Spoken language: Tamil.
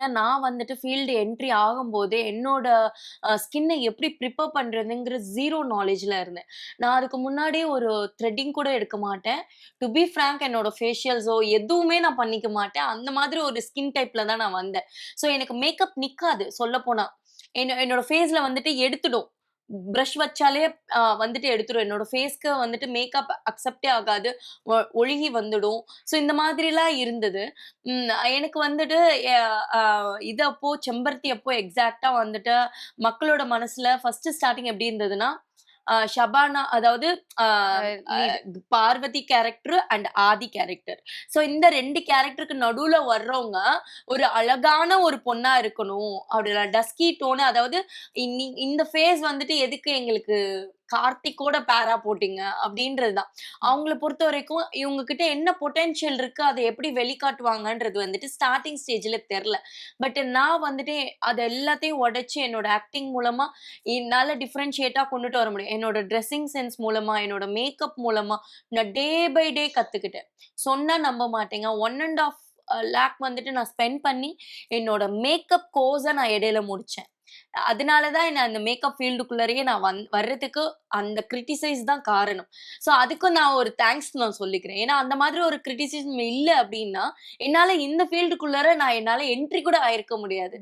நான் வந்துட்டு ஃபீல்டு என்ட்ரி ஆகும்போதே, என்னோட ஸ்கின்ன எப்படி ப்ரிப்பேர் பண்றதுங்கிற 0 நாலேட்ஜ்ல இருந்தேன். நான் அதுக்கு முன்னாடியே ஒரு த்ரெட்டிங் கூட எடுக்க மாட்டேன். டு பி ஃபிராங்க் என்னோட ஃபேஷியல்ஸோ எதுவுமே நான் பண்ணிக்க மாட்டேன். அந்த மாதிரி ஒரு ஸ்கின் டைப்ல தான் நான் வந்தேன். ஸோ எனக்கு மேக்கப் நிக்காது சொல்லப்போனா. என்னோட ஃபேஸ்ல வந்துட்டு எடுத்துடும். பிரஷ் வச்சாலே வந்துட்டு எடுத்துரும். என்னோட ஃபேஸ்க்கு வந்துட்டு மேக்கப் அக்செப்டே ஆகாது. ஒழுகி வந்துடும். ஸோ இந்த மாதிரிலாம் இருந்தது. எனக்கு வந்துட்டு எ அ இது அப்போ செம்பருத்தி அப்போ எக்ஸாக்ட்டா வந்துட்டு மக்களோட மனசுல ஃபர்ஸ்ட் ஸ்டார்ட்டிங் எப்படி இருந்ததுன்னா, ஷபானா அதாவது அ அ lead. Parvathy character and Aadhi character. So இந்த 2 கேரக்டருக்கு நடுவுல வர்றவங்க, ஒரு அழகான ஒரு பொண்ணா இருக்கணும். அப்படின்னா டஸ்கி டோன் அதாவது இந்த ஃபேஸ் வந்துட்டு எதுக்கு எங்களுக்கு கார்த்திக்கோட பேரா போட்டீங்க அப்படின்றது தான். அவங்கள பொறுத்தவரைக்கும் இவங்க கிட்ட என்ன பொட்டன்ஷியல் இருக்கு, அத எப்படி வெளிக்காட்டுவாங்கன்றது வந்துட்டு ஸ்டார்ட்டிங் ஸ்டேஜ்ல தெர்ல. பட் நான் வந்துட்டு அத எல்லாத்தையும் உடைச்சு என்னோட ஆக்டிங் மூலமா என்னால டிஃபரன்ஷியேட்டா கொண்டுட்டு வர முடியும். என்னோட ட்ரெஸ்ஸிங் சென்ஸ் மூலமா, என்னோட மேக்கப் மூலமா நான் டே பை டே கத்துக்கிட்டேன். சொன்னா நம்ப மாட்டீங்க. 1 1/2 லேக் வந்துட்டு நான் ஸ்பெண்ட் பண்ணி என்னோட மேக்கப் கோர்ஸ நான் இடையில முடிச்சேன். அதனால தான் என்ன அந்த மேக்கப் ஃபீல்டுக்குள்ளறயே நான் வர்றதுக்கு அந்த கிரிட்டிசைஸ் தான் காரணம். ஸோ அதுக்கும் நான் ஒரு தேங்க்ஸ் நான் சொல்லிக்கிறேன். ஏன்னா அந்த மாதிரி ஒரு கிரிட்டிசிசம் இல்ல அப்டின்னா, என்னால இந்த ஃபீல்டுக்குள்ளார நான் என்னால என்ட்ரி கூட ஆயிருக்க முடியாது.